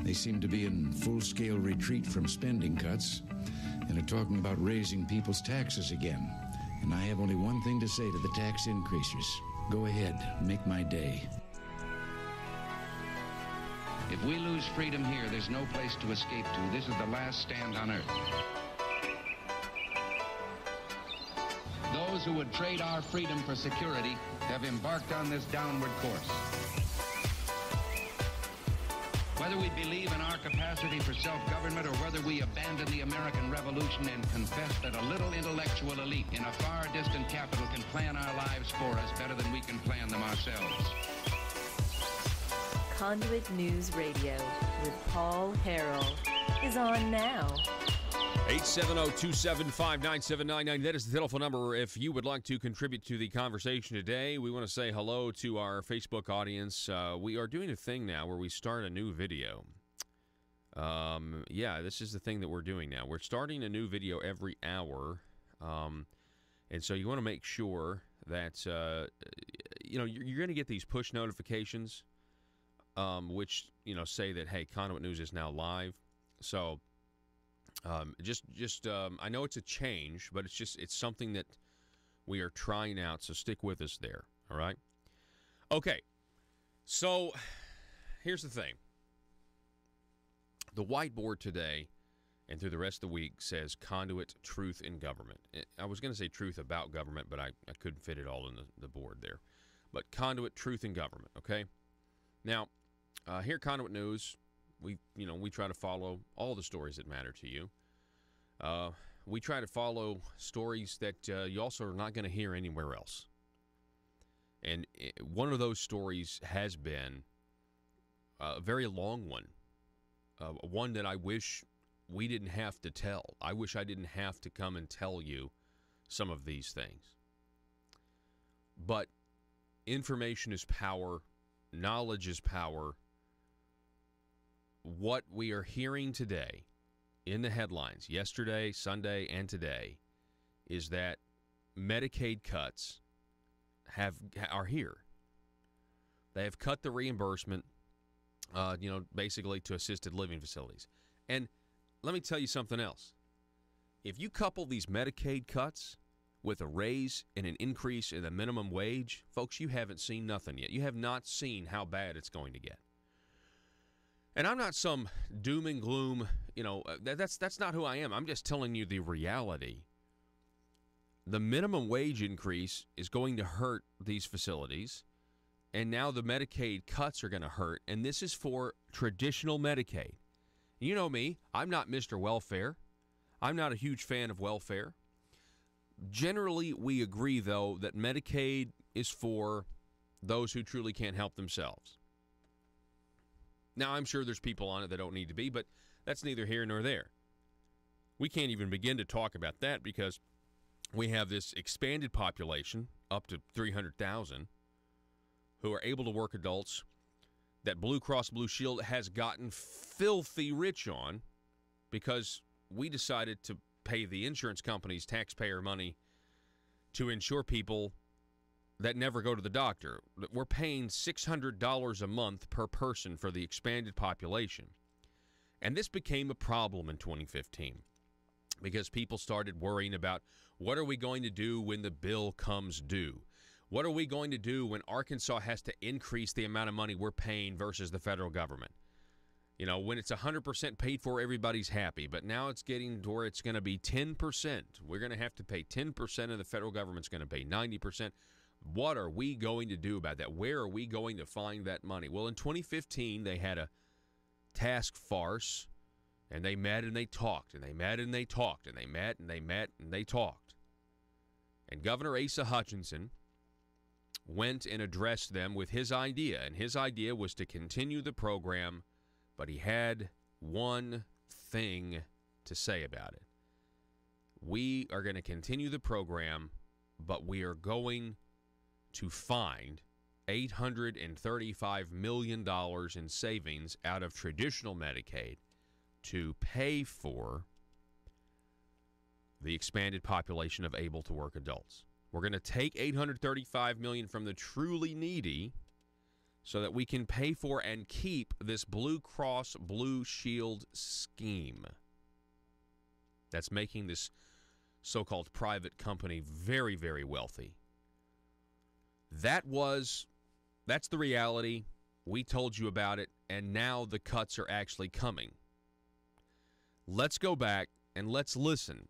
They seem to be in full-scale retreat from spending cuts and are talking about raising people's taxes again. And I have only one thing to say to the tax increasers. Go ahead, make my day. If we lose freedom here, there's no place to escape to. This is the last stand on earth. Those who would trade our freedom for security have embarked on this downward course. Whether we believe in our capacity for self-government or whether we abandon the American Revolution and confess that a little intellectual elite in a far distant capital can plan our lives for us better than we can plan them ourselves. Conduit News Radio with Paul Harrell is on now. 870-275-9799. That is the telephone number if you would like to contribute to the conversation today. We want to say hello to our Facebook audience. We are doing a thing now where we start a new video. This is the thing that we're doing now. We're starting a new video every hour. And so you want to make sure that, you're going to get these push notifications, which, say that, hey, Conduit News is now live. So... I know it's a change, but it's something that we are trying out, so stick with us there, all right? Okay, so here's the thing. The whiteboard today and through the rest of the week says Conduit Truth in Government. I was going to say truth about government, but I couldn't fit it all in the board there. But Conduit Truth in Government, okay? Now, here at Conduit News... We try to follow all the stories that matter to you. We try to follow stories that you also are not going to hear anywhere else. And one of those stories has been a very long one. One that I wish we didn't have to tell. I wish I didn't have to come and tell you some of these things. But information is power. Knowledge is power. What we are hearing today in the headlines, yesterday, Sunday, and today, is that Medicaid cuts are here. They have cut the reimbursement, basically to assisted living facilities. And let me tell you something else. If you couple these Medicaid cuts with a raise and an increase in the minimum wage, folks, you haven't seen nothing yet. You have not seen how bad it's going to get. And I'm not some doom and gloom, that's not who I am. I'm just telling you the reality. The minimum wage increase is going to hurt these facilities, and now the Medicaid cuts are going to hurt, and this is for traditional Medicaid. You know me, I'm not Mr. Welfare. I'm not a huge fan of welfare. Generally, we agree, though, that Medicaid is for those who truly can't help themselves. Now, I'm sure there's people on it that don't need to be, but that's neither here nor there. We can't even begin to talk about that because we have this expanded population, up to 300,000, who are able to work adults that Blue Cross Blue Shield has gotten filthy rich on because we decided to pay the insurance companies taxpayer money to insure people that never go to the doctor. We're paying $600 a month per person for the expanded population. And this became a problem in 2015 because people started worrying about what are we going to do when the bill comes due? What are we going to do when Arkansas has to increase the amount of money we're paying versus the federal government? When it's 100% paid for, everybody's happy. But now it's getting to where it's going to be 10%. We're going to have to pay 10%, and the federal government's going to pay 90%. What are we going to do about that? Where are we going to find that money? Well, in 2015, they had a task force, and they met and they talked, and they met and they talked, and they met and they met and they talked. And Governor Asa Hutchinson went and addressed them with his idea, and his idea was to continue the program, but he had one thing to say about it. We are going to continue the program, but we are going to find $835 million in savings out of traditional Medicaid to pay for the expanded population of able-to-work adults. We're going to take $835 million from the truly needy so that we can pay for and keep this Blue Cross Blue Shield scheme that's making this so-called private company very, very wealthy. That's the reality. We told you about it, and now the cuts are actually coming. Let's go back and let's listen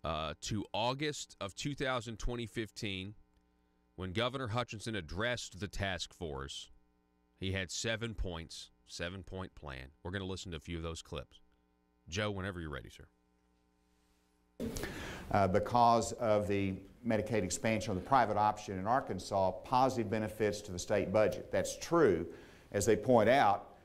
to August of 2015, when Governor Hutchinson addressed the task force. He had 7 points, 7-point plan. We're going to listen to a few of those clips. Joe, whenever you're ready, sir. Because of the Medicaid expansion of the private option in Arkansas, positive benefits to the state budget. That's true. As they point out,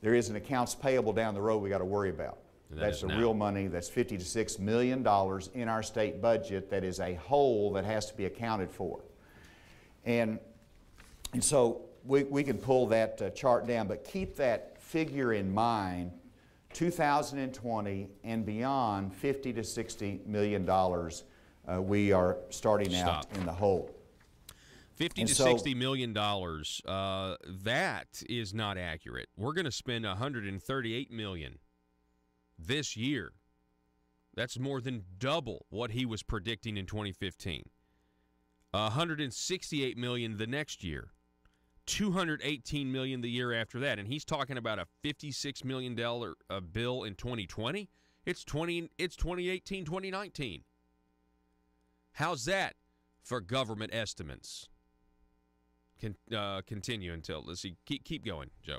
there is an accounts payable down the road we got to worry about. That's the real money. That's $50 to $6 million in our state budget. That is a hole that has to be accounted for. And so we can pull that chart down, but keep that figure in mind. 2020 and beyond, $50 to $60 million, we are starting out in the hole. $50 to $60 million, that is not accurate. We're going to spend $138 million this year. That's more than double what he was predicting in 2015. $168 million the next year. $218 million the year after that, and he's talking about a $56 million bill in 2020. It's 2018, 2019. How's that for government estimates? Continue until, let's see, keep going, Joe.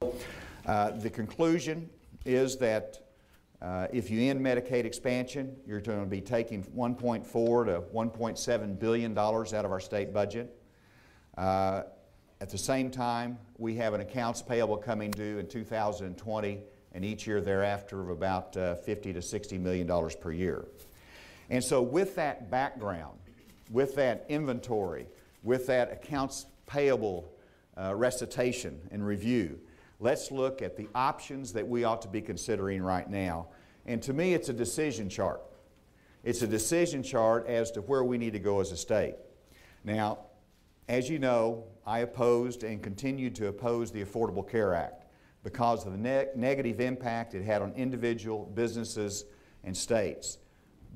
The conclusion is that if you end Medicaid expansion, you're going to be taking $1.4 to $1.7 billion out of our state budget. At the same time, we have an accounts payable coming due in 2020 and each year thereafter of about $50 to $60 million per year. And so with that background, with that inventory, with that accounts payable recitation and review, let's look at the options that we ought to be considering right now. And to me, it's a decision chart. It's a decision chart as to where we need to go as a state. Now, as you know, I opposed and continue to oppose the Affordable Care Act because of the negative impact it had on individual businesses and states.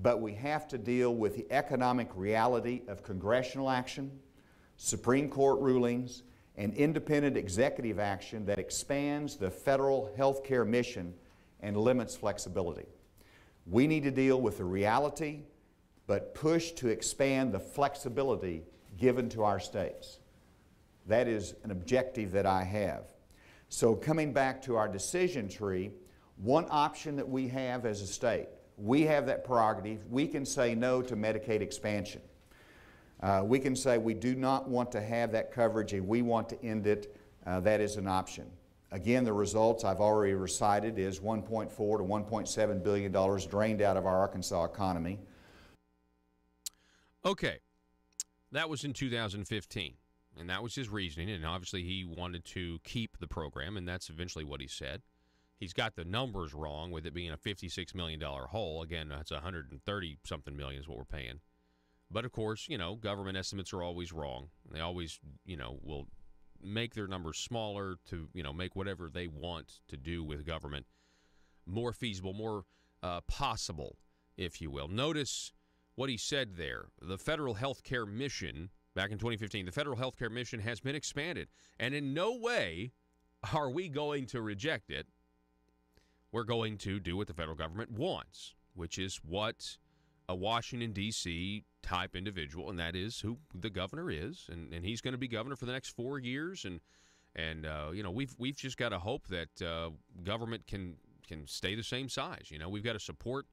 But we have to deal with the economic reality of congressional action, Supreme Court rulings, and independent executive action that expands the federal health care mission and limits flexibility. We need to deal with the reality, but push to expand the flexibility given to our states. That is an objective that I have. So coming back to our decision tree, one option that we have as a state, we have that prerogative. We can say no to Medicaid expansion. We can say we do not want to have that coverage and we want to end it. That is an option. Again, the results I've already recited is $1.4 to $1.7 billion drained out of our Arkansas economy. Okay. That was in 2015, and that was his reasoning, and obviously he wanted to keep the program, and that's eventually what he said. He's got the numbers wrong with it being a $56 million hole. Again, that's 130-something million is what we're paying. But, of course, you know, government estimates are always wrong. They always, you know, will make their numbers smaller to, you know, make whatever they want to do with government more feasible, more possible, if you will. Notice what he said there. The federal health care mission, back in 2015, the federal health care mission has been expanded, and in no way are we going to reject it. We're going to do what the federal government wants, which is what a Washington, D.C. type individual, and that is who the governor is, and he's going to be governor for the next 4 years, and you know, we've just got to hope that government can stay the same size. You know, we've got to support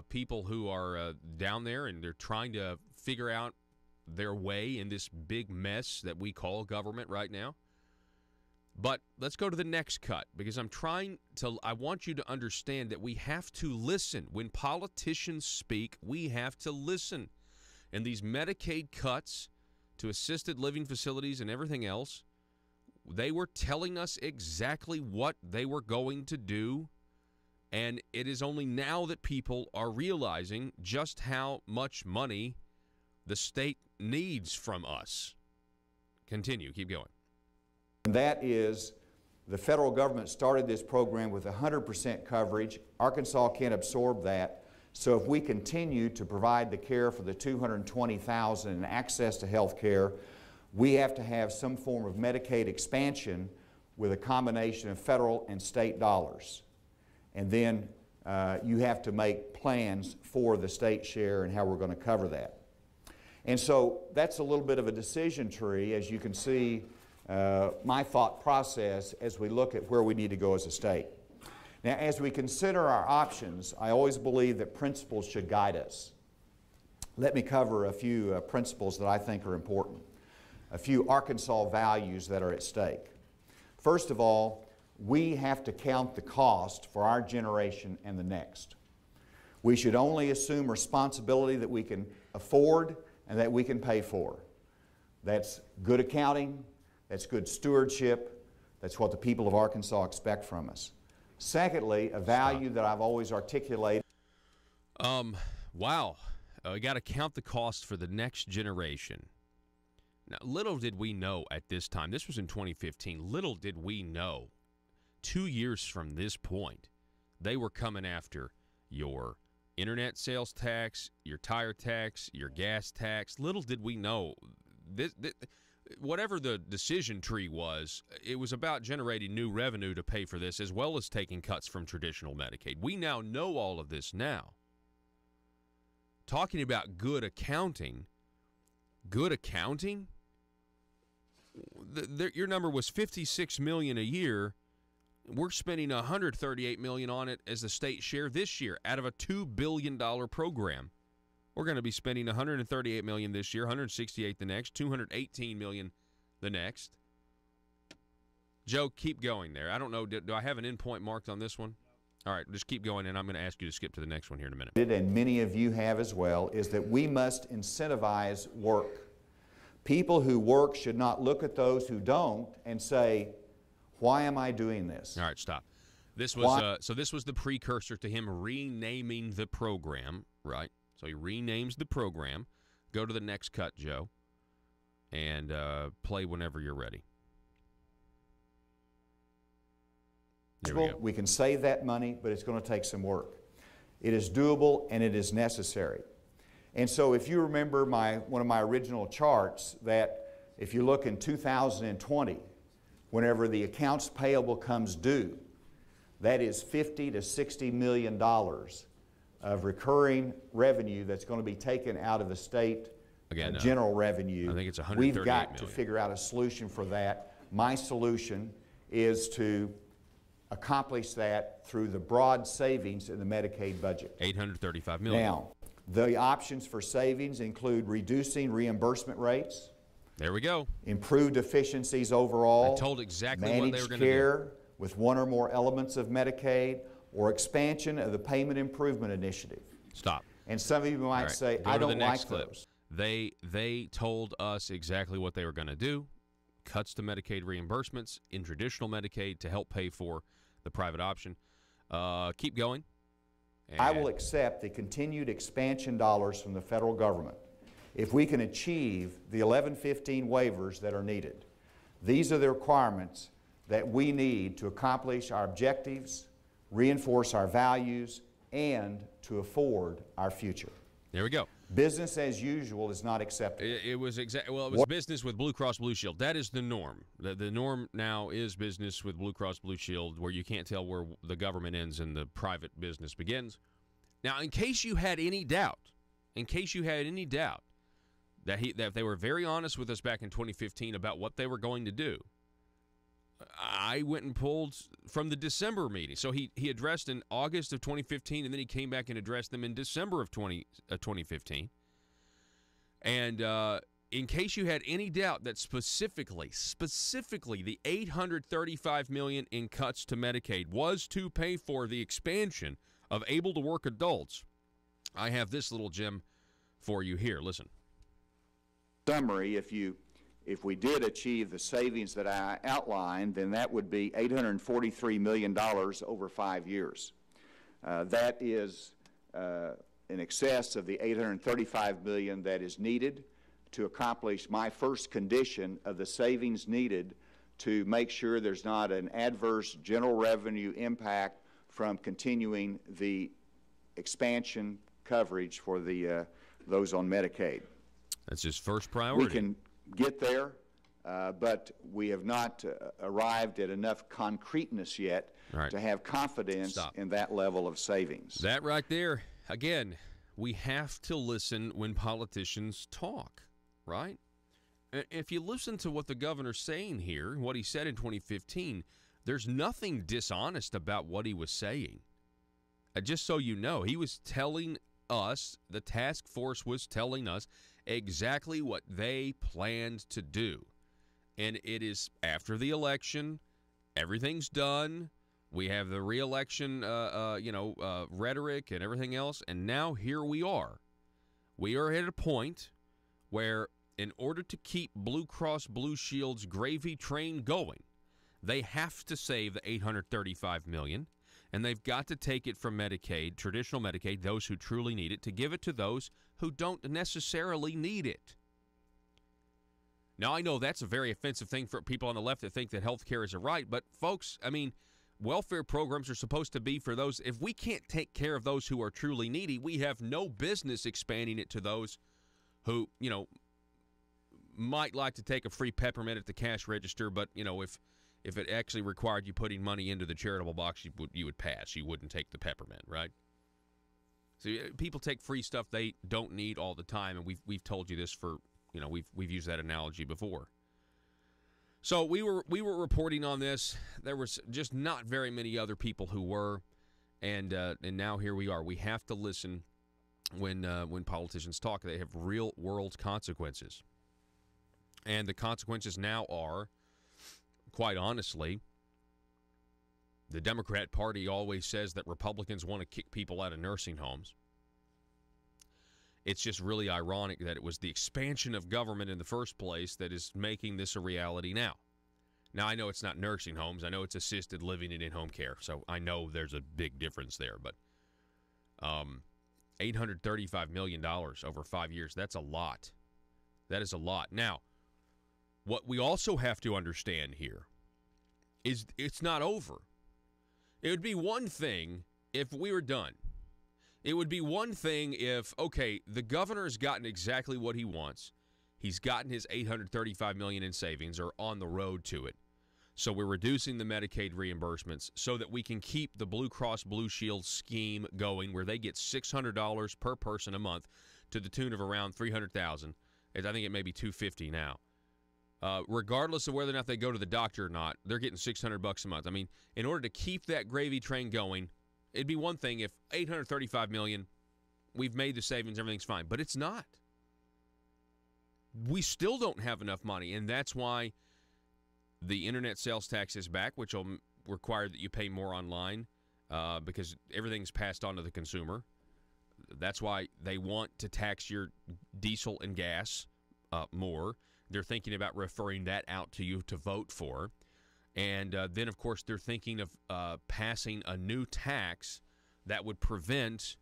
people who are down there, and they're trying to figure out their way in this big mess that we call government right now. But let's go to the next cut, because I want you to understand that we have to listen. When politicians speak, we have to listen. And these Medicaid cuts to assisted living facilities and everything else, they were telling us exactly what they were going to do. And it is only now that people are realizing just how much money the state needs from us. Continue. Keep going. And that is, the federal government started this program with 100% coverage. Arkansas can't absorb that. So if we continue to provide the care for the 220,000 and access to health care, we have to have some form of Medicaid expansion with a combination of federal and state dollars. And then you have to make plans for the state share and how we're going to cover that. And so that's a little bit of a decision tree, as you can see my thought process as we look at where we need to go as a state. Now, as we consider our options, I always believe that principles should guide us. Let me cover a few principles that I think are important, a few Arkansas values that are at stake. First of all, we have to count the cost for our generation and the next. We should only assume responsibility that we can afford and that we can pay for. That's good accounting, that's good stewardship, that's what the people of Arkansas expect from us. Secondly, a value that I've always articulated. Wow. We got to count the cost for the next generation. Now, little did we know at this time, this was in 2015, little did we know 2 years from this point, they were coming after your internet sales tax, your tire tax, your gas tax. Little did we know, whatever the decision tree was, it was about generating new revenue to pay for this, as well as taking cuts from traditional Medicaid. We now know all of this now. Talking about good accounting, your number was $56 million a year. We're spending $138 million on it as the state share this year out of a $2 billion program. We're going to be spending $138 million this year, $168 the next, $218 million the next. Joe, keep going there. I don't know, do I have an endpoint marked on this one? All right, just keep going, and I'm going to ask you to skip to the next one here in a minute. And many of you have as well, is that we must incentivize work. People who work should not look at those who don't and say, why am I doing this? All right, stop. This was so this was the precursor to him renaming the program, right? So he renames the program. Go to the next cut, Joe, and play whenever you're ready. There we go. We can save that money, but it's going to take some work. It is doable and it is necessary. And so if you remember one of my original charts, that if you look in 2020, whenever the accounts payable comes due, that is $50 to $60 million of recurring revenue that's going to be taken out of the state general revenue. I think it's $138 We've got million. to figure out a solution for that. My solution is to accomplish that through the broad savings in the Medicaid budget. $835 million. Now, the options for savings include reducing reimbursement rates. There we go. Improved efficiencies overall. I told exactly what they were going to do. Managed care with one or more elements of Medicaid, or expansion of the Payment Improvement Initiative. Stop. And some of you might say, I don't like those. They told us exactly what they were going to do. Cuts to Medicaid reimbursements in traditional Medicaid to help pay for the private option. Keep going. I will accept the continued expansion dollars from the federal government if we can achieve the 1115 waivers that are needed. These are the requirements that we need to accomplish our objectives, reinforce our values, and to afford our future. There we go. Business as usual is not acceptable. It was business with Blue Cross Blue Shield. That is the norm. The norm now is business with Blue Cross Blue Shield, where you can't tell where the government ends and the private business begins. Now, in case you had any doubt, that they were very honest with us back in 2015 about what they were going to do, I went and pulled from the December meeting. So he addressed in August of 2015, and then he came back and addressed them in December of 2015. And in case you had any doubt that specifically the $835 million in cuts to Medicaid was to pay for the expansion of able-to-work adults, I have this little gem for you here. Listen. Summary, if we did achieve the savings that I outlined, then that would be $843 million over 5 years. That is in excess of the $835 million that is needed to accomplish my first condition of the savings needed to make sure there's not an adverse general revenue impact from continuing the expansion coverage for the those on Medicaid. That's his first priority. We can get there, but we have not arrived at enough concreteness yet to have confidence in that level of savings. That right there, again, we have to listen when politicians talk, right? If you listen to what the governor's saying here, what he said in 2015, there's nothing dishonest about what he was saying. Just so you know, he was telling us, the task force was telling us exactly what they planned to do. And it is after the election, everything's done. We have the re-election, rhetoric and everything else, and now here we are. We are at a point where, in order to keep Blue Cross Blue Shield's gravy train going, they have to save the $835 million, and they've got to take it from Medicaid, traditional Medicaid, those who truly need it, to give it to those who don't necessarily need it. Now, I know that's a very offensive thing for people on the left that think that health care is a right, but folks, I mean, welfare programs are supposed to be for those. If we can't take care of those who are truly needy, we have no business expanding it to those who, might like to take a free peppermint at the cash register, but, if it actually required you putting money into the charitable box, you would pass. You wouldn't take the peppermint, right? So people take free stuff they don't need all the time, and we've told you this for, we've used that analogy before. So we were reporting on this. There was just not very many other people who were, and now here we are. We have to listen when politicians talk. They have real world consequences, and the consequences now are, quite honestly, the Democrat Party always says that Republicans want to kick people out of nursing homes. It's just really ironic that it was the expansion of government in the first place that is making this a reality now. Now, I know it's not nursing homes. I know it's assisted living and in-home care, so I know there's a big difference there. But $835 million over 5 years, that's a lot. That is a lot. Now, what we also have to understand here is it's not over. It would be one thing if we were done. It would be one thing if, okay, the governor's gotten exactly what he wants. He's gotten his $835 million in savings, or on the road to it. So we're reducing the Medicaid reimbursements so that we can keep the Blue Cross Blue Shield scheme going, where they get $600 per person a month, to the tune of around $300,000. I think it may be $250 now. Regardless of whether or not they go to the doctor or not, they're getting $600 a month. I mean, in order to keep that gravy train going, it'd be one thing if $835 million, we've made the savings, everything's fine. But it's not. We still don't have enough money, and that's why the internet sales tax is back, which will require that you pay more online because everything's passed on to the consumer. That's why they want to tax your diesel and gas more. They're thinking about referring that out to you to vote for. And then, of course, they're thinking of passing a new tax that would prevent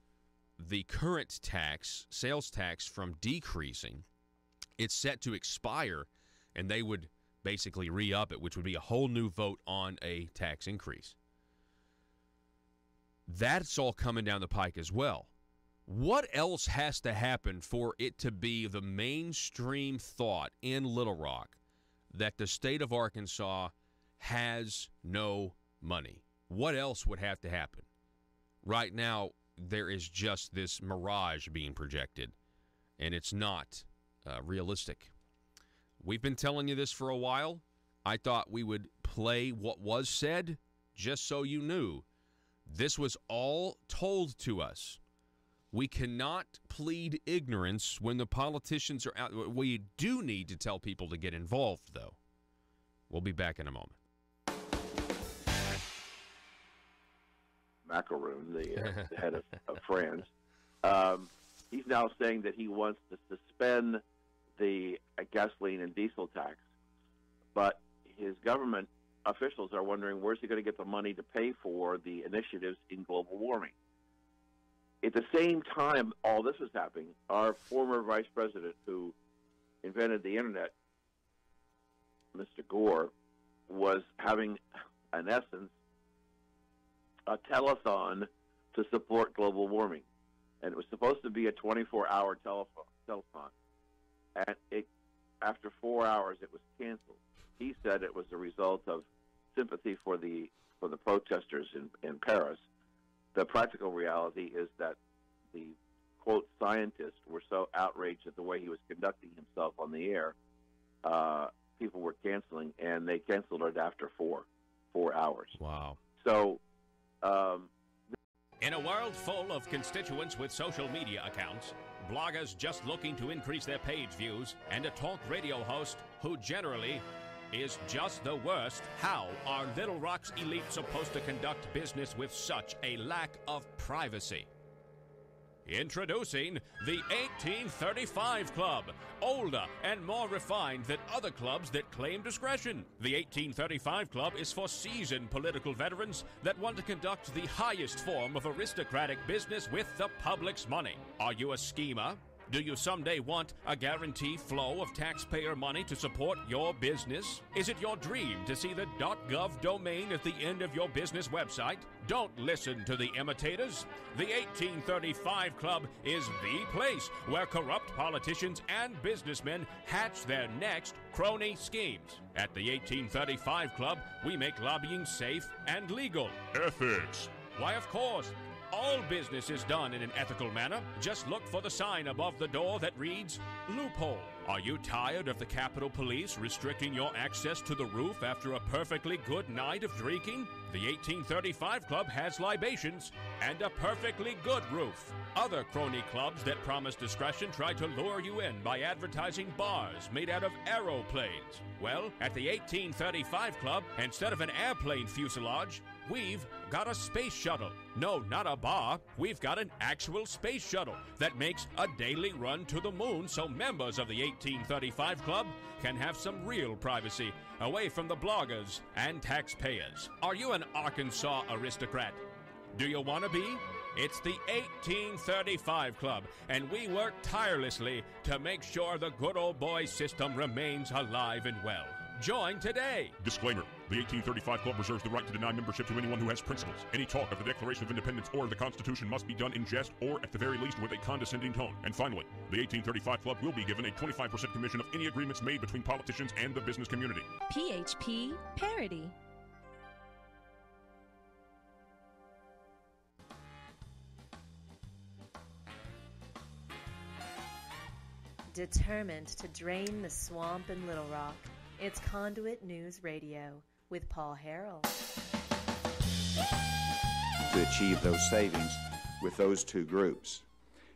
the current tax, sales tax, from decreasing. It's set to expire, and they would basically re-up it, which would be a whole new vote on a tax increase. That's all coming down the pike as well. What else has to happen for it to be the mainstream thought in Little Rock that the state of Arkansas has no money? What else would have to happen? Right now, there is just this mirage being projected, and it's not realistic. We've been telling you this for a while. I thought we would play what was said just so you knew. This was all told to us. We cannot plead ignorance when the politicians are out. We do need to tell people to get involved, though. We'll be back in a moment. Macaroon, the head of France, he's now saying that he wants to suspend the gasoline and diesel tax, but his government officials are wondering where's he going to get the money to pay for the initiatives in global warming. At the same time all this was happening, our former vice president, who invented the internet, Mr. Gore, was having, in essence, a telethon to support global warming. And it was supposed to be a 24-hour telethon. And after 4 hours, it was canceled. He said it was a result of sympathy for the protesters in Paris. The practical reality is that the, quote, scientists were so outraged at the way he was conducting himself on the air, people were canceling, and they canceled it after 4 hours. Wow. So, in a world full of constituents with social media accounts, bloggers just looking to increase their page views, and a talk radio host who generally is just the worst, how are Little Rock's elite supposed to conduct business with such a lack of privacy? Introducing the 1835 Club, older and more refined than other clubs that claim discretion. The 1835 Club is for seasoned political veterans that want to conduct the highest form of aristocratic business with the public's money. Are you a schemer? Do you someday want a guaranteed flow of taxpayer money to support your business? Is it your dream to see the .gov domain at the end of your business website? Don't listen to the imitators. The 1835 Club is the place where corrupt politicians and businessmen hatch their next crony schemes. At the 1835 Club, we make lobbying safe and legal. Ethics. Why, of course. All business is done in an ethical manner. Just look for the sign above the door that reads, loophole. Are you tired of the Capitol Police restricting your access to the roof after a perfectly good night of drinking? The 1835 Club has libations and a perfectly good roof. Other crony clubs that promise discretion try to lure you in by advertising bars made out of aeroplanes. Well, at the 1835 Club, instead of an airplane fuselage, we've got a space shuttle. No, not a bar. We've got an actual space shuttle that makes a daily run to the moon so members of the 1835 Club can have some real privacy away from the bloggers and taxpayers. Are you an Arkansas aristocrat? Do you want to be? It's the 1835 Club, and we work tirelessly to make sure the good old boy system remains alive and well. Join today. Disclaimer. The 1835 Club reserves the right to deny membership to anyone who has principles. Any talk of the Declaration of Independence or the Constitution must be done in jest or, at the very least, with a condescending tone. And finally, the 1835 Club will be given a 25% commission of any agreements made between politicians and the business community. PHP Parody. Determined to drain the swamp in Little Rock, it's Conduit News Radio with Paul Harrell. To achieve those savings with those two groups.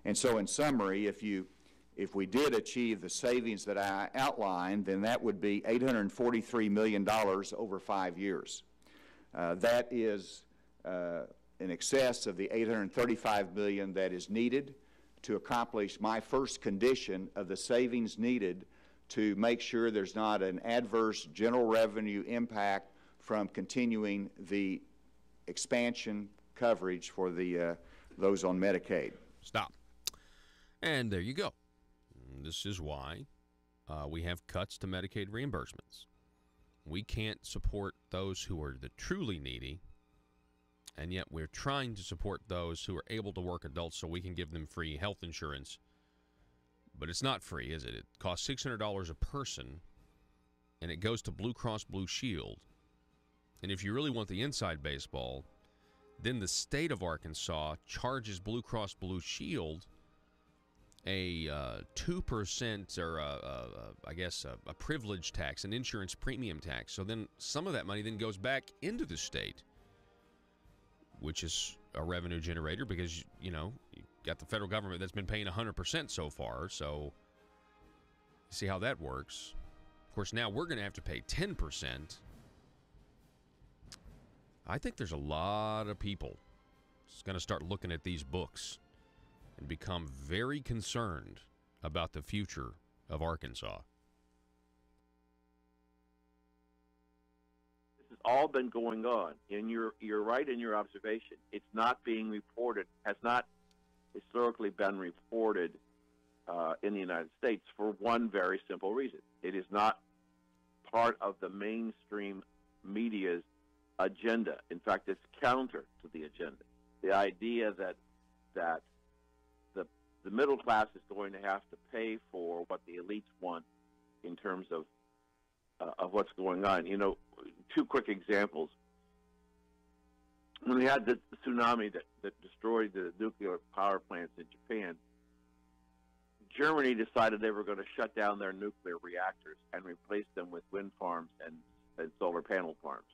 And so in summary, if we did achieve the savings that I outlined, then that would be $843 million over 5 years. That is in excess of the $835 million that is needed to accomplish my first condition of the savings needed to make sure there's not an adverse general revenue impact from continuing the expansion coverage for the those on Medicaid. Stop. And there you go. This is why we have cuts to Medicaid reimbursements. We can't support those who are the truly needy, and yet we're trying to support those who are able to work adults so we can give them free health insurance. But it's not free, is it? It costs $600 a person, and it goes to Blue Cross Blue Shield. And if you really want the inside baseball, then the state of Arkansas charges Blue Cross Blue Shield a 2% or a privilege tax, an insurance premium tax. So then some of that money then goes back into the state, which is a revenue generator because, you got the federal government that's been paying 100% so far. So see how that works. Of course, now we're going to have to pay 10%. I think there's a lot of people that's going to start looking at these books and become very concerned about the future of Arkansas. This has all been going on, and you're right in your observation. It's not being reported, has not historically been reported in the United States for one very simple reason. It is not part of the mainstream media's agenda. In fact, it's counter to the agenda. The idea that the middle class is going to have to pay for what the elites want in terms of what's going on. You know, two quick examples. When we had the tsunami that destroyed the nuclear power plants in Japan, Germany decided they were going to shut down their nuclear reactors and replace them with wind farms and solar panel farms.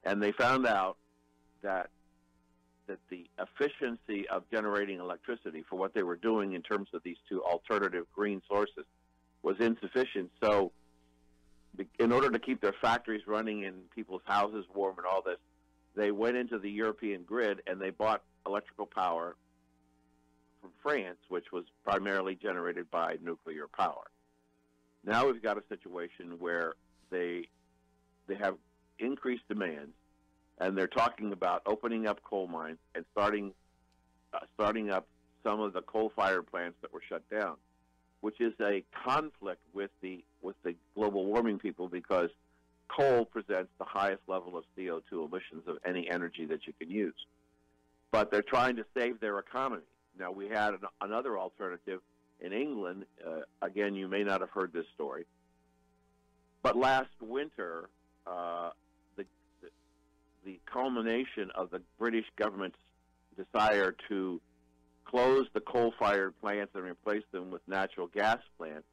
And they found out that the efficiency of generating electricity for what they were doing in terms of these two alternative green sources was insufficient. So in order to keep their factories running and people's houses warm and all this, they went into the European grid and they bought electrical power from France, which was primarily generated by nuclear power. Now we've got a situation where they have increased demands, and they're talking about opening up coal mines and starting up some of the coal-fired plants that were shut down, which is a conflict with the global warming people, because coal presents the highest level of CO2 emissions of any energy that you can use. But they're trying to save their economy. Now, we had another alternative in England. Again, you may not have heard this story, but last winter, the culmination of the British government's desire to close the coal-fired plants and replace them with natural gas plants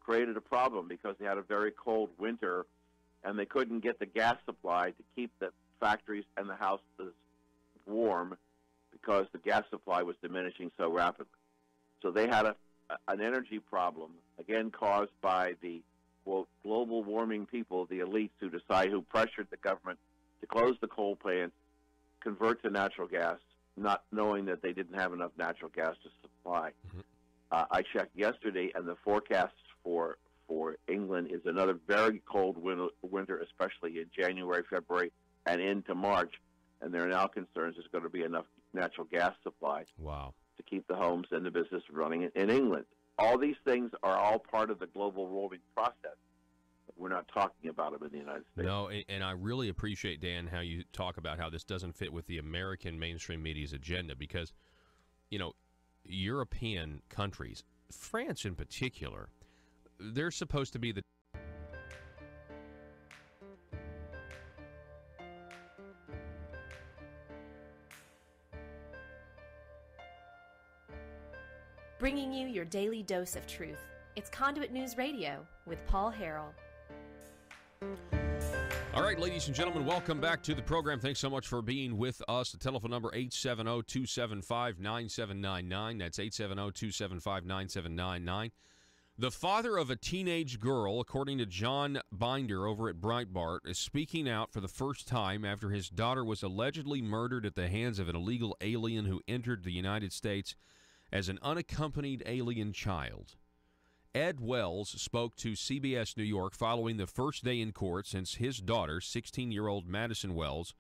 created a problem, because they had a very cold winter and they couldn't get the gas supply to keep the factories and the houses warm because the gas supply was diminishing so rapidly. So they had an energy problem, again caused by the, quote, global warming people, the elites who pressured the government to close the coal plants, convert to natural gas, not knowing that they didn't have enough natural gas to supply. Mm-hmm. I checked yesterday, and the forecast for England is another very cold winter, especially in January, February, and into March. And there are now concerns there's going to be enough natural gas supply to keep the homes and the business running in England. All these things are all part of the global warming process. We're not talking about them in the United States. No, and I really appreciate, Dan, how you talk about how this doesn't fit with the American mainstream media's agenda, because, you know, European countries, France in particular, they're supposed to be the bringing you your daily dose of truth. It's Conduit News Radio with Paul Harrell. All right, ladies and gentlemen, welcome back to the program. Thanks so much for being with us. The telephone number, 870-275-9799. That's 870-275-9799. The father of a teenage girl, according to John Binder over at Breitbart, is speaking out for the first time after his daughter was allegedly murdered at the hands of an illegal alien who entered the United States as an unaccompanied alien child. Ed Wells spoke to CBS New York following the first day in court since his daughter, 16-year-old Madison Wells,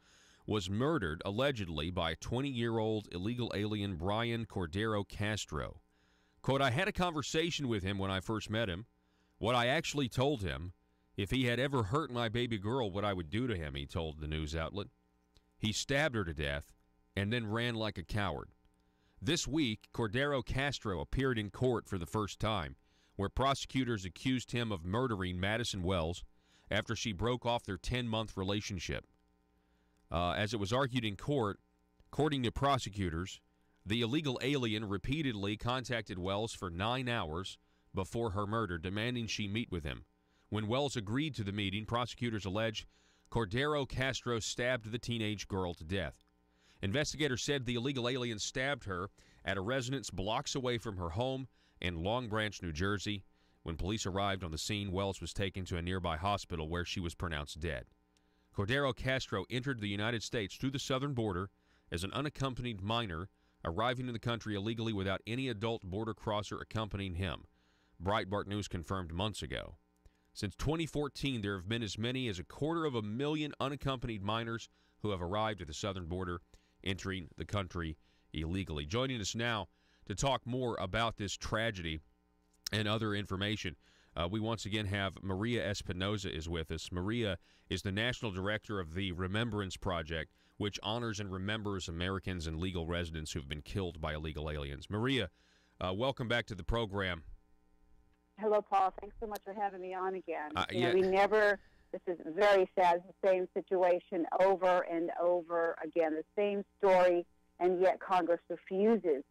was murdered allegedly by 20-year-old illegal alien Brian Cordero Castro. Quote, I had a conversation with him when I first met him. What I actually told him, if he had ever hurt my baby girl, what I would do to him, he told the news outlet. He stabbed her to death and then ran like a coward. This week, Cordero Castro appeared in court for the first time, where prosecutors accused him of murdering Madison Wells after she broke off their 10-month relationship. As it was argued in court, according to prosecutors, the illegal alien repeatedly contacted Wells for 9 hours before her murder, demanding she meet with him. When Wells agreed to the meeting, prosecutors allege Cordero Castro stabbed the teenage girl to death. Investigators said the illegal alien stabbed her at a residence blocks away from her home in Long Branch, New Jersey. When police arrived on the scene, Wells was taken to a nearby hospital where she was pronounced dead. Cordero Castro entered the United States through the southern border as an unaccompanied minor, arriving in the country illegally without any adult border crosser accompanying him, Breitbart News confirmed months ago. Since 2014, there have been as many as 250,000 unaccompanied minors who have arrived at the southern border, entering the country illegally. Joining us now to talk more about this tragedy and other information, we once again have Maria Espinoza is with us. Maria is the National Director of the Remembrance Project, which honors and remembers Americans and legal residents who've been killed by illegal aliens. Maria, welcome back to the program. Hello, Paul. Thanks so much for having me on again. This is very sad. It's the same situation over and over again, the same story, and yet Congress refuses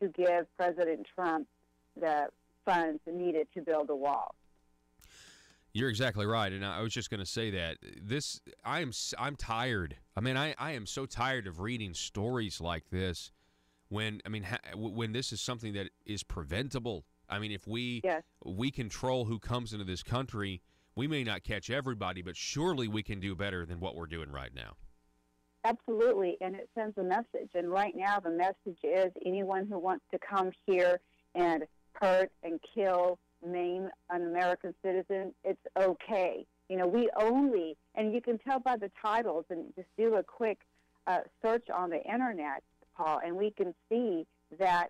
to give President Trump the funds needed to build a wall. You're exactly right, and I was just going to say that I'm tired. I mean, I am so tired of reading stories like this. When this is something that is preventable. I mean, if we control who comes into this country, we may not catch everybody, but surely we can do better than what we're doing right now. Absolutely, and it sends a message. And right now, the message is anyone who wants to come here and hurt and kill, maim an American citizen, it's okay. We only, and you can tell by the titles, and just do a quick search on the internet, Paul, and we can see that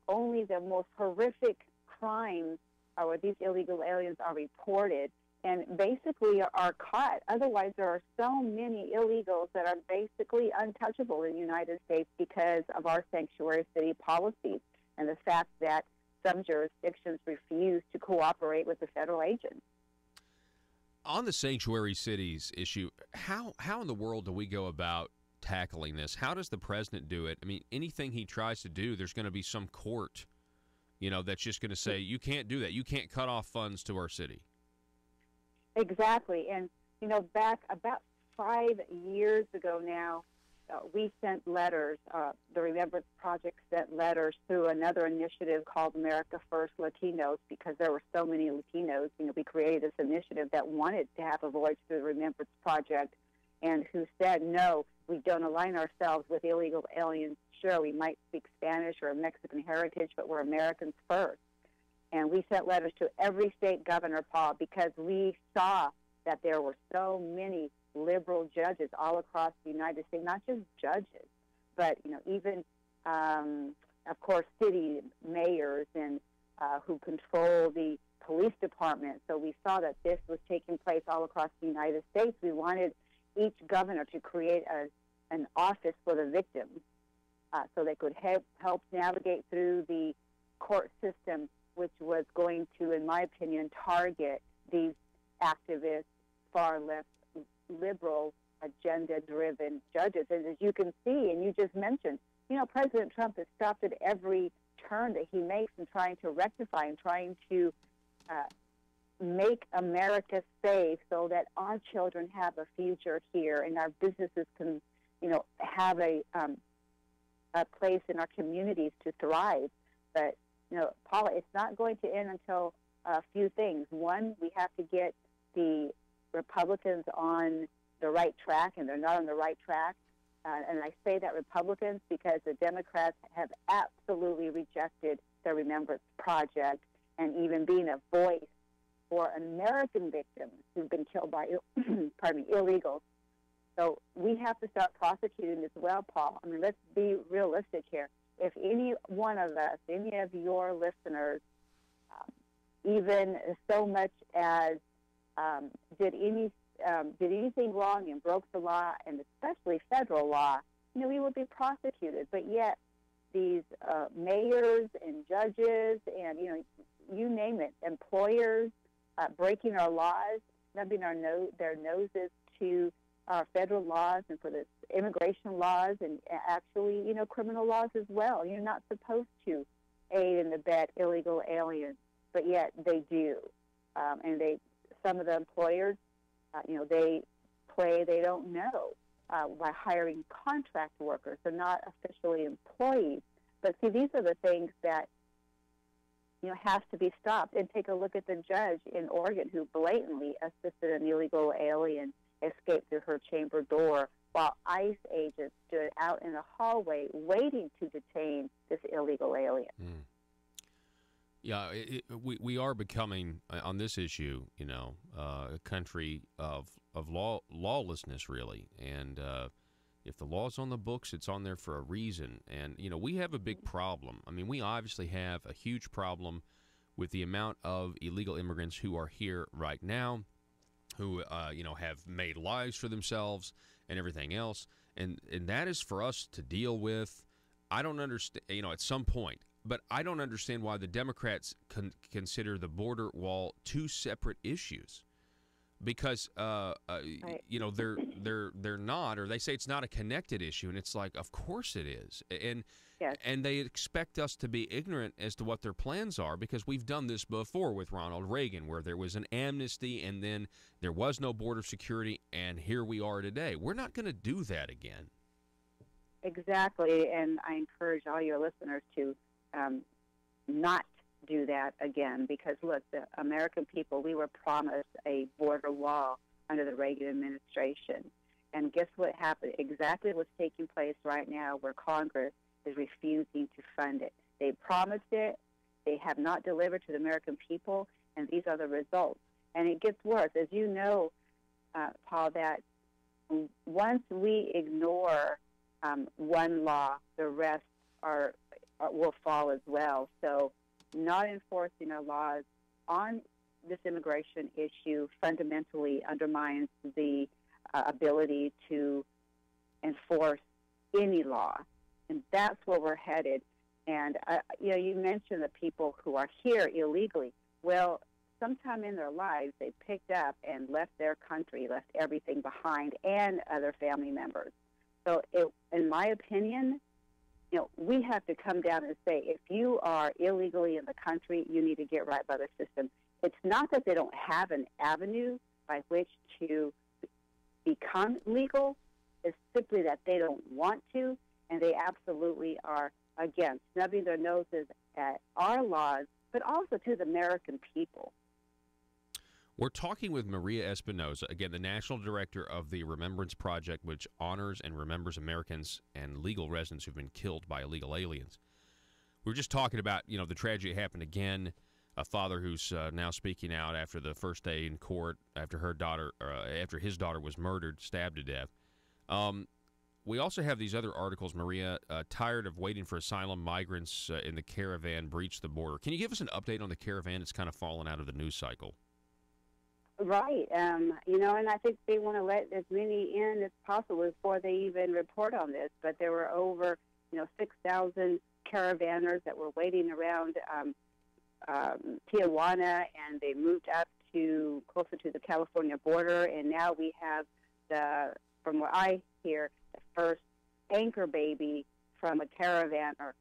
only the most horrific crimes or these illegal aliens are reported and basically are caught. Otherwise, there are so many illegals that are basically untouchable in the United States because of our sanctuary city policies and the fact that some jurisdictions refuse to cooperate with the federal agents. On the sanctuary cities issue, how in the world do we go about tackling this? How does the president do it? I mean, anything he tries to do, there's going to be some court, that's just going to say, you can't do that. You can't cut off funds to our city. Exactly. And, back about 5 years ago now, we sent letters, the Remembrance Project sent letters through another initiative called America First Latinos, because there were so many Latinos. We created this initiative that wanted to have a voice through the Remembrance Project, and who said, no, we don't align ourselves with illegal aliens. Sure, we might speak Spanish or Mexican heritage, but we're Americans first. And we sent letters to every state governor, Paul, because we saw that there were so many liberal judges all across the United States, not just judges, but, even, of course, city mayors and who control the police department. So we saw that this was taking place all across the United States. We wanted each governor to create an office for the victims so they could help navigate through the court system, which was going to, in my opinion, target these activists, far-left, liberal, agenda-driven judges. And as you can see, and you just mentioned, President Trump has stopped at every turn that he makes in trying to rectify and trying to make America safe so that our children have a future here and our businesses can, have a place in our communities to thrive. But, Paula, it's not going to end until a few things. One, we have to get the Republicans on the right track, and they're not on the right track. And I say that Republicans because the Democrats have absolutely rejected the Remembrance Project and even being a voice for American victims who've been killed by illegals. So we have to start prosecuting as well, Paul. I mean, let's be realistic here. If any one of us, any of your listeners, even so much as did anything wrong and broke the law, and especially federal law, we would be prosecuted. But yet, these mayors and judges and you name it, employers breaking our laws, nubbing their noses to our federal laws and for the immigration laws and actually criminal laws as well. You're not supposed to aid and abet illegal aliens, but yet they do, and some of the employers, they play they don't know by hiring contract workers. They're not officially employees. But see, these are the things that has to be stopped. And take a look at the judge in Oregon who blatantly assisted an illegal alien escape through her chamber door while ICE agents stood out in the hallway waiting to detain this illegal alien. Mm. Yeah, we are becoming, on this issue, a country of lawlessness, really. And If the law's on the books, it's on there for a reason. And, you know, we have a big problem. I mean, we obviously have a huge problem with the amount of illegal immigrants who are here right now, who, you know, have made lives for themselves and everything else. And that is for us to deal with. I don't understand, you know, at some point. But I don't understand why the Democrats consider the border wall two separate issues. Because you know, they're not, or they say it's not a connected issue, and it's like, of course it is, and yes. And they expect us to be ignorant as to what their plans are, because we've done this before with Ronald Reagan, where there was an amnesty and then there was no border security, and here we are today. We're not going to do that again. Exactly, and I encourage all your listeners to not do that again, because look, the American people, we were promised a border wall under the Reagan administration, and guess what happened? Exactly what's taking place right now, where Congress is refusing to fund it. They promised it, they have not delivered to the American people, and these are the results. And it gets worse, as you know, Paul, that once we ignore one law, the rest will fall as well. So not enforcing our laws on this immigration issue fundamentally undermines the ability to enforce any law. And that's where we're headed. And, you know, you mentioned the people who are here illegally. Well, sometime in their lives, they picked up and left their country, left everything behind, and other family members. So in my opinion, you know, we have to come down and say, if you are illegally in the country, you need to get right by the system. It's not that they don't have an avenue by which to become legal. It's simply that they don't want to, and they absolutely are, again, snubbing their noses at our laws, but also to the American people. We're talking with Maria Espinosa, again, the National Director of the Remembrance Project, which honors and remembers Americans and legal residents who've been killed by illegal aliens. We were just talking about, you know, the tragedy happened again, a father who's now speaking out after the first day in court, after his daughter was murdered, stabbed to death. We also have these other articles, Maria, tired of waiting for asylum, migrants in the caravan breach the border. Can you give us an update on the caravan? It's kind of fallen out of the news cycle. Right. You know, and I think they want to let as many in as possible before they even report on this. But there were over, 6,000 caravanners that were waiting around Tijuana, and they moved up closer to the California border. And now we have from what I hear, the first anchor baby from a caravanner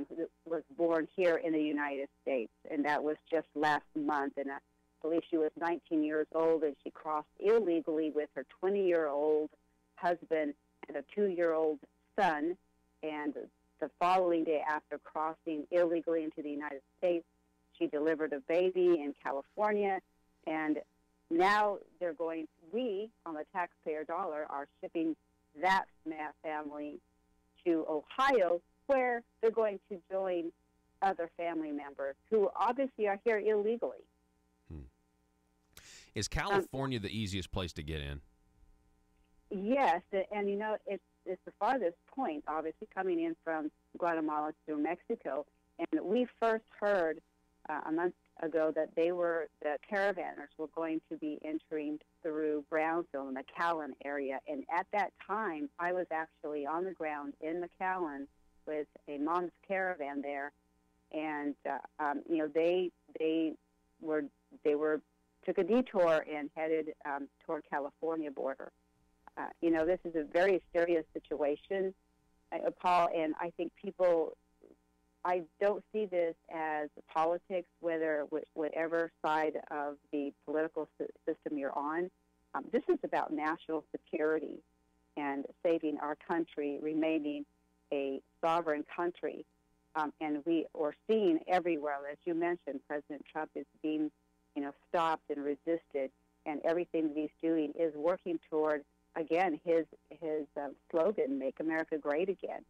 who was born here in the United States, and that was just last month. And I believe she was 19 years old, and she crossed illegally with her 20-year-old husband and a 2-year-old son. And the following day, after crossing illegally into the United States, she delivered a baby in California. And now we, on the taxpayer dollar, are shipping that family to Ohio, where they're going to join other family members who obviously are here illegally. Is California the easiest place to get in? Yes, and it's the farthest point, obviously, coming in from Guatemala through Mexico. And we first heard a month ago that the caravanners were going to be entering through Brownsville and the McAllen area. And at that time, I was actually on the ground in McAllen with a mom's caravan there, and they took a detour and headed toward California border. This is a very serious situation, Paul, and I think I don't see this as politics, whatever side of the political system you're on. This is about national security and saving our country, remaining a sovereign country. And we are seeing everywhere, as you mentioned, President Trump is being, stopped and resisted, and everything that he's doing is working toward, again, his slogan, "Make America Great Again."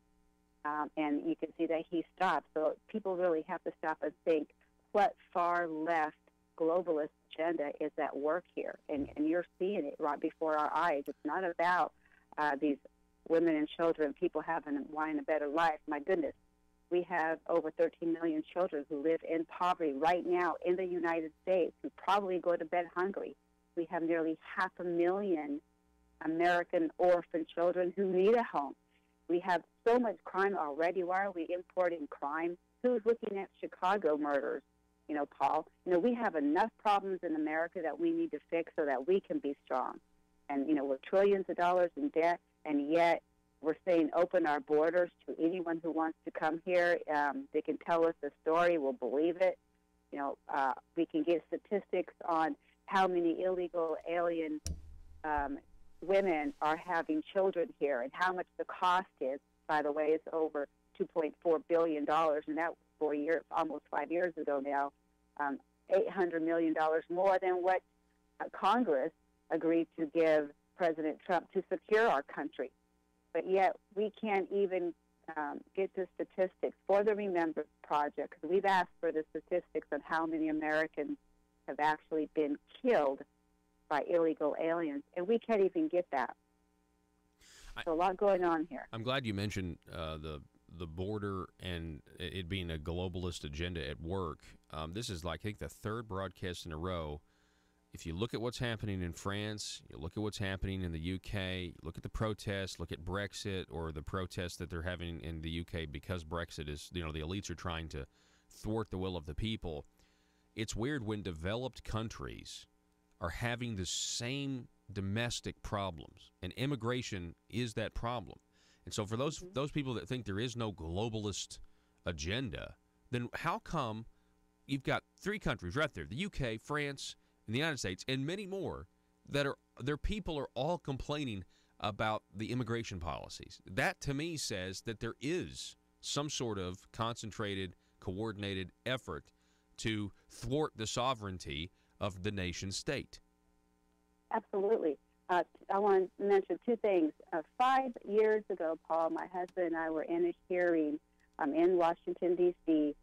And you can see that he stopped. So people really have to stop and think, what far-left globalist agenda is at work here? And you're seeing it right before our eyes. It's not about these women and children, people wanting a better life. My goodness, we have over 13 million children who live in poverty right now in the United States who probably go to bed hungry. We have nearly 500,000 American orphan children who need a home. We have so much crime already. Why are we importing crime? Who's looking at Chicago murders? Paul, we have enough problems in America that we need to fix so that we can be strong. And, we're trillions of dollars in debt, and yet we're saying open our borders to anyone who wants to come here. They can tell us the story. We'll believe it. We can get statistics on how many illegal alien women are having children here and how much the cost is. By the way, it's over $2.4 billion, and that was almost 5 years ago now. $800 million more than what Congress agreed to give President Trump to secure our country. But yet we can't even get the statistics for the Remember Project, because we've asked for the statistics on how many Americans have actually been killed by illegal aliens, and we can't even get that. So a lot going on here. I'm glad you mentioned the border and it being a globalist agenda at work. This is, I think, the third broadcast in a row. If you look at what's happening in France, you look at what's happening in the UK, you look at the protests, look at Brexit or the protests that they're having in the UK because Brexit is, the elites are trying to thwart the will of the people. It's weird when developed countries are having the same domestic problems, and immigration is that problem. And so for those people that think there is no globalist agenda, then how come you've got three countries right there, the UK, France, and the United States, and many more, that their people are all complaining about the immigration policies? That, to me, says that there is some sort of concentrated, coordinated effort to thwart the sovereignty of the nation state. Absolutely. I want to mention two things. 5 years ago, Paul, my husband and I were in a hearing in Washington, D.C.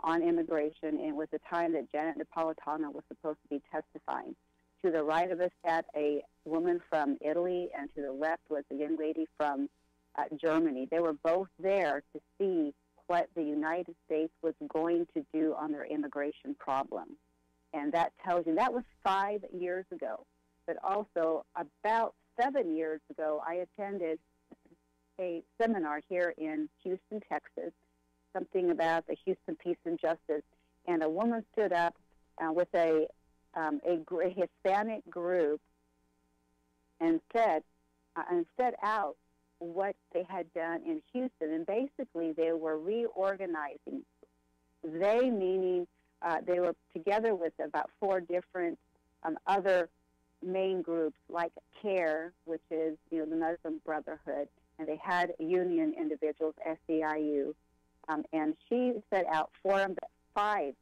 On immigration, and it was the time that Janet Napolitano was supposed to be testifying. To the right of us sat a woman from Italy, and to the left was a young lady from Germany. They were both there to see what the United States was going to do on their immigration problem. And that tells you, that was 5 years ago. But also, about 7 years ago, I attended a seminar here in Houston, Texas, something about the Houston Peace and Justice. And a woman stood up with a Hispanic group and set out what they had done in Houston. And basically, they were reorganizing. They, meaning they were together with about 4 different other main groups, like CARE, which is the Muslim Brotherhood, and they had union individuals, SEIU, and she set out five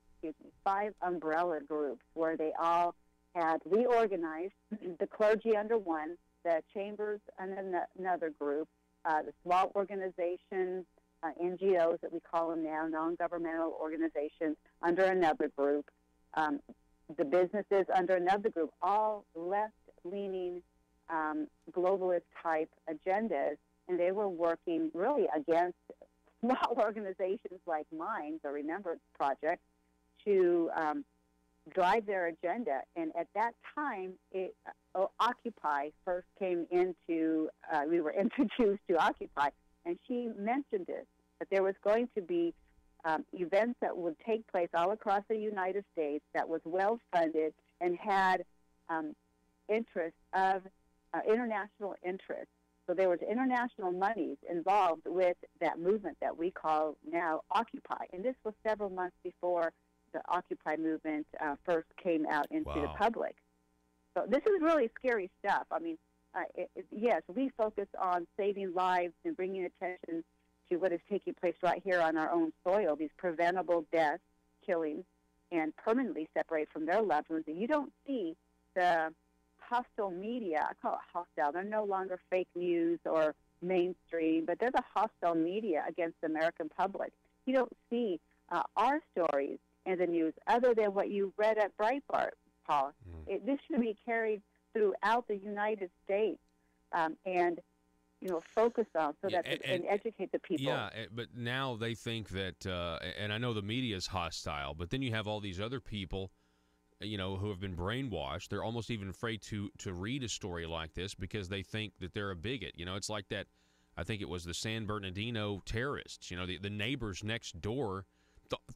umbrella groups where they all had reorganized, the clergy under one, the chambers under another group, the small organizations, NGOs that we call them now, non-governmental organizations, under another group, the businesses under another group, all left-leaning globalist-type agendas, and they were working really against small organizations like mine, the Remembrance Project, to drive their agenda. And at that time, Occupy first came into, we were introduced to Occupy, and she mentioned it, that there was going to be events that would take place all across the United States that was well-funded and had international interest. So there was international monies involved with that movement that we call now Occupy. And this was several months before the Occupy movement first came out into the public. So this is really scary stuff. I mean, yes, we focus on saving lives and bringing attention to what is taking place right here on our own soil, these preventable deaths, killings, and permanently separate from their loved ones. And you don't see the hostile media. I call it hostile. They're no longer fake news or mainstream, but they're the hostile media against the American public. You don't see our stories in the news other than what you read at Breitbart, Paul. This should be carried throughout the United States. And focus on so that and educate the people. Yeah, but now they think that, and I know the media is hostile, but then you have all these other people, who have been brainwashed. They're almost even afraid to read a story like this because they think that they're a bigot. It's like that. I think it was the San Bernardino terrorists. The neighbors next door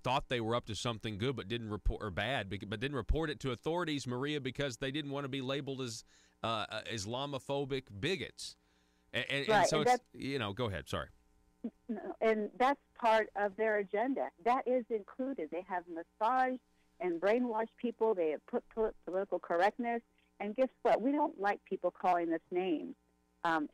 thought they were up to something good, but didn't report but didn't report it to authorities, Maria, because they didn't want to be labeled as Islamophobic bigots. And right. so and it's, go ahead. Sorry. And that's part of their agenda. That is included. They have massaged and brainwashed people. They have put political correctness. And guess what? We don't like people calling us names. I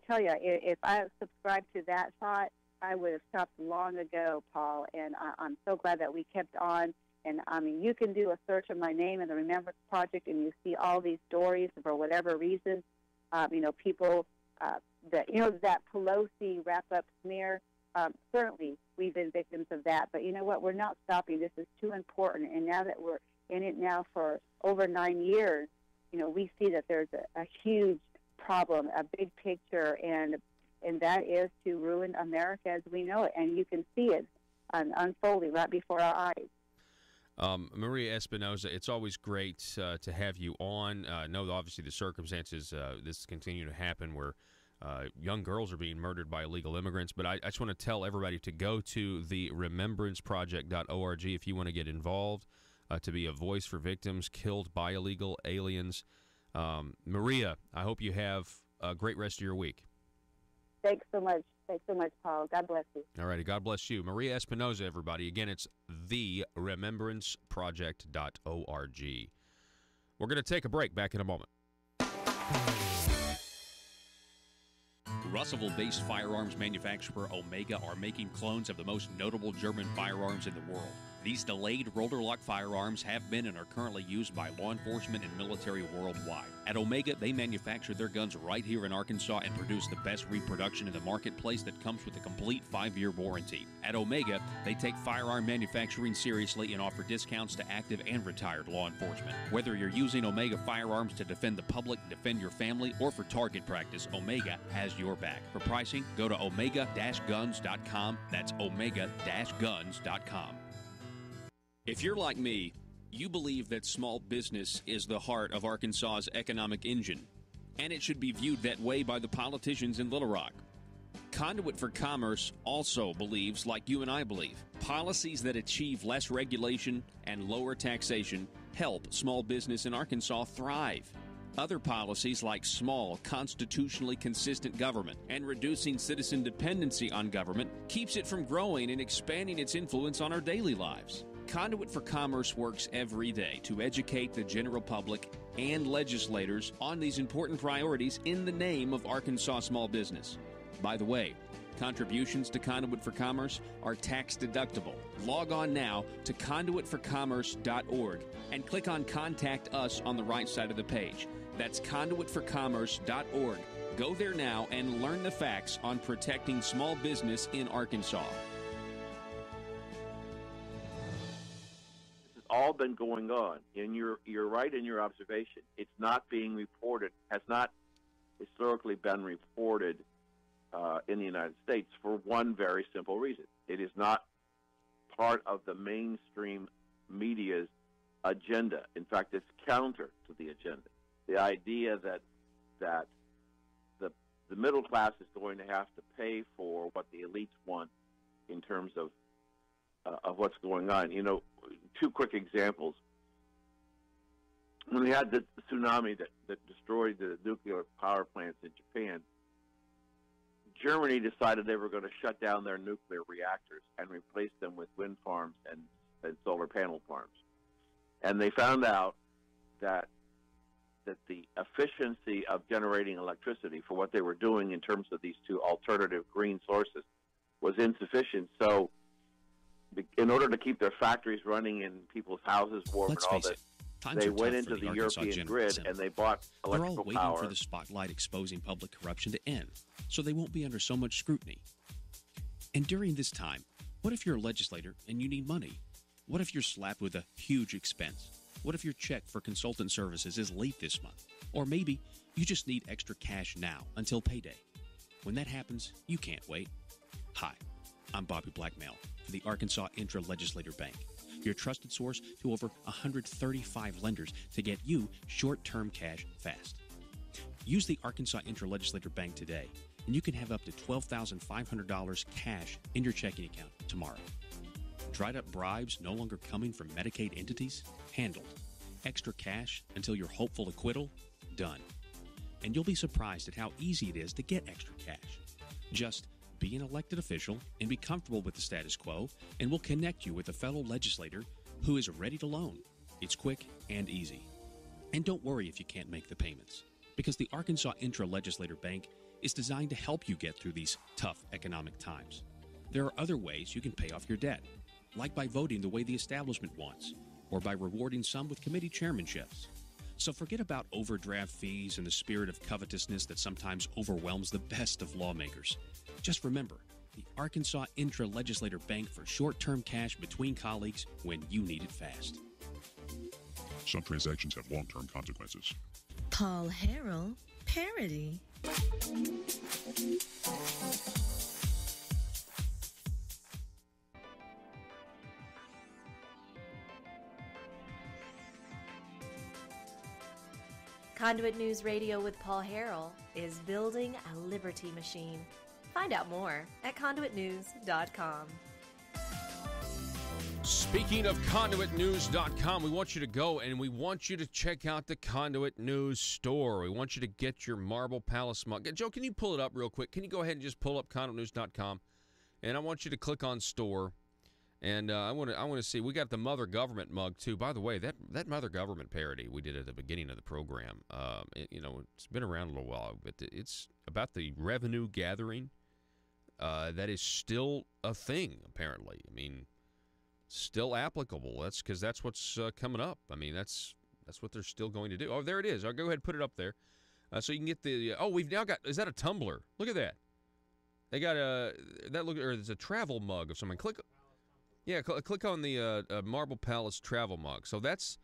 tell you, if I subscribed to that thought, I would have stopped long ago, Paul. And I'm so glad that we kept on. And, you can do a search of my name in the Remembrance Project, and you see all these stories for whatever reason. People... that Pelosi wrap-up smear, certainly we've been victims of that. But you know what? We're not stopping. This is too important. And now that we're in it now for over 9 years, we see that there's a huge problem, a big picture, and that is to ruin America as we know it. And you can see it unfolding right before our eyes. Maria Espinoza, it's always great to have you on. I know obviously the circumstances this continue to happen where young girls are being murdered by illegal immigrants, but I just want to tell everybody to go to the remembranceproject.org if you want to get involved, to be a voice for victims killed by illegal aliens. Maria, I hope you have a great rest of your week. Thanks so much. Thanks so much, Paul. God bless you. All righty. God bless you. Maria Espinoza, everybody. Again, it's theremembranceproject.org. We're going to take a break. Back in a moment. Russellville-based firearms manufacturer Omega are making clones of the most notable German firearms in the world. These delayed rotor lock firearms have been and are currently used by law enforcement and military worldwide. At Omega, they manufacture their guns right here in Arkansas and produce the best reproduction in the marketplace that comes with a complete 5-year warranty. At Omega, they take firearm manufacturing seriously and offer discounts to active and retired law enforcement. Whether you're using Omega firearms to defend the public, defend your family, or for target practice, Omega has your back. For pricing, go to omega-guns.com. That's omega-guns.com. If you're like me, you believe that small business is the heart of Arkansas's economic engine, and it should be viewed that way by the politicians in Little Rock. Conduit for Commerce also believes, like you and I believe, policies that achieve less regulation and lower taxation help small business in Arkansas thrive. Other policies like small, constitutionally consistent government and reducing citizen dependency on government keeps it from growing and expanding its influence on our daily lives. Conduit for Commerce works every day to educate the general public and legislators on these important priorities in the name of Arkansas small business. By the way, contributions to Conduit for Commerce are tax deductible. Log on now to conduitforcommerce.org and click on Contact Us on the right side of the page. That's conduitforcommerce.org. Go there now and learn the facts on protecting small business in Arkansas. All been going on, and you're right in your observation. It's not being reported, has not historically been reported in the United States for one very simple reason. It is not part of the mainstream media's agenda. In fact, it's counter to the agenda. The idea that the middle class is going to have to pay for what the elites want in terms of what's going on. Two quick examples. When we had the tsunami that destroyed the nuclear power plants in Japan, Germany decided they were going to shut down their nuclear reactors and replace them with wind farms and solar panel farms. And they found out that the efficiency of generating electricity for what they were doing in terms of these two alternative green sources was insufficient. So in order to keep their factories running and people's houses warm and all that, they went into the European grid and they bought electrical power. They're all waiting for the spotlight exposing public corruption to end, so they won't be under so much scrutiny. And during this time, what if you're a legislator and you need money? What if you're slapped with a huge expense? What if your check for consultant services is late this month? Or maybe you just need extra cash now until payday. When that happens, you can't wait. Hi, I'm Bobby Blackmail for the Arkansas Intra-Legislator Bank, your trusted source to over 135 lenders to get you short-term cash fast. Use the Arkansas Intra-Legislator Bank today, and you can have up to $12,500 cash in your checking account tomorrow. Dried up bribes no longer coming from Medicaid entities? Handled. Extra cash until your hopeful acquittal? Done. And you'll be surprised at how easy it is to get extra cash. Just be an elected official and be comfortable with the status quo, and we'll connect you with a fellow legislator who is ready to loan. It's quick and easy. And don't worry if you can't make the payments, because the Arkansas Intra-Legislator Bank is designed to help you get through these tough economic times. There are other ways you can pay off your debt, like by voting the way the establishment wants, or by rewarding some with committee chairmanships. So forget about overdraft fees and the spirit of covetousness that sometimes overwhelms the best of lawmakers. Just remember, the Arkansas Intra-Legislator Bank for short-term cash between colleagues when you need it fast. Some transactions have long-term consequences. Paul Harrell, parody. Conduit News Radio with Paul Harrell is building a liberty machine. Find out more at conduitnews.com. Speaking of conduitnews.com, we want you to go and we want you to check out the Conduit News store. We want you to get your Marble Palace mug. Joe, can you pull it up real quick? Can you go ahead and just pull up conduitnews.com? And I want you to click on store. And I want to see, we got the Mother Government mug, too. By the way, that Mother Government parody we did at the beginning of the program, it's been around a little while, but it's about the revenue gathering. That is still a thing, apparently. I mean, still applicable. That's because that's what's coming up. I mean, that's what they're still going to do. Oh, there it is. I'll go ahead and put it up there. So you can get the, we've now got, is that a tumbler? Look at that. They got there's a travel mug of something. Click on the Marble Palace travel mug. So this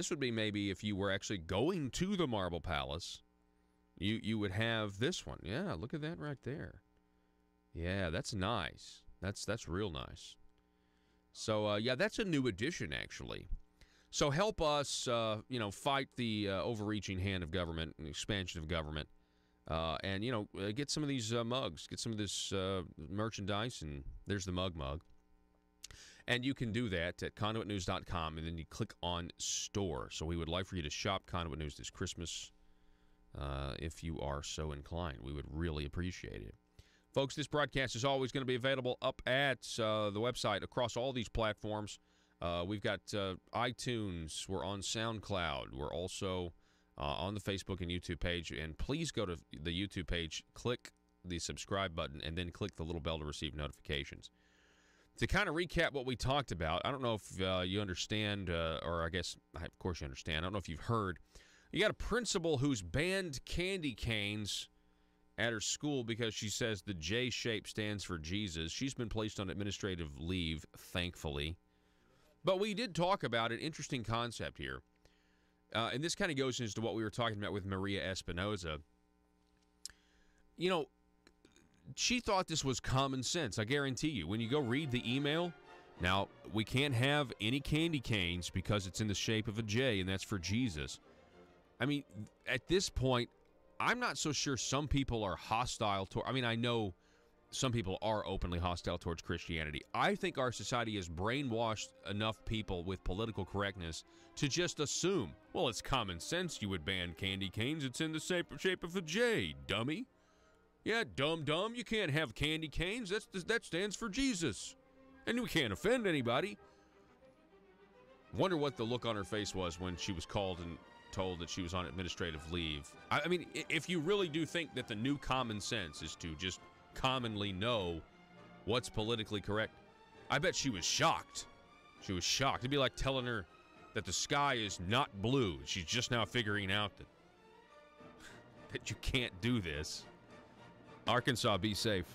would be maybe if you were actually going to the Marble Palace, you would have this one. Yeah, look at that right there. Yeah, that's nice. That's real nice. So that's a new addition actually. So help us, fight the overreaching hand of government and expansion of government, and get some of these mugs, get some of this merchandise, and there's the mug. And you can do that at conduitnews.com, and then you click on store. So we would like for you to shop Conduit News this Christmas if you are so inclined. We would really appreciate it. Folks, this broadcast is always going to be available up at the website across all these platforms. We've got iTunes. We're on SoundCloud. We're also on the Facebook and YouTube page. And please go to the YouTube page, click the subscribe button, and then click the little bell to receive notifications. To kind of recap what we talked about, I don't know if you understand, or I guess, of course you understand. I don't know if you've heard. You got a principal who's banned candy canes at her school because she says the J shape stands for Jesus. She's been placed on administrative leave, thankfully. But we did talk about an interesting concept here. And this kind of goes into what we were talking about with Maria Espinoza. She thought this was common sense. I guarantee you. When you go read the email, now, we can't have any candy canes because it's in the shape of a J, and that's for Jesus. I mean, at this point, I'm not so sure some people are hostile toward. I mean, I know some people are openly hostile towards Christianity. I think our society has brainwashed enough people with political correctness to just assume, well, it's common sense you would ban candy canes. It's in the shape of a J, dummy. Yeah, dumb, you can't have candy canes. That stands for Jesus. And we can't offend anybody. Wonder what the look on her face was when she was called and told that she was on administrative leave. I mean, if you really do think that the new common sense is to just commonly know what's politically correct, I bet she was shocked. She was shocked. It'd be like telling her that the sky is not blue. She's just now figuring out that you can't do this. Arkansas, be safe.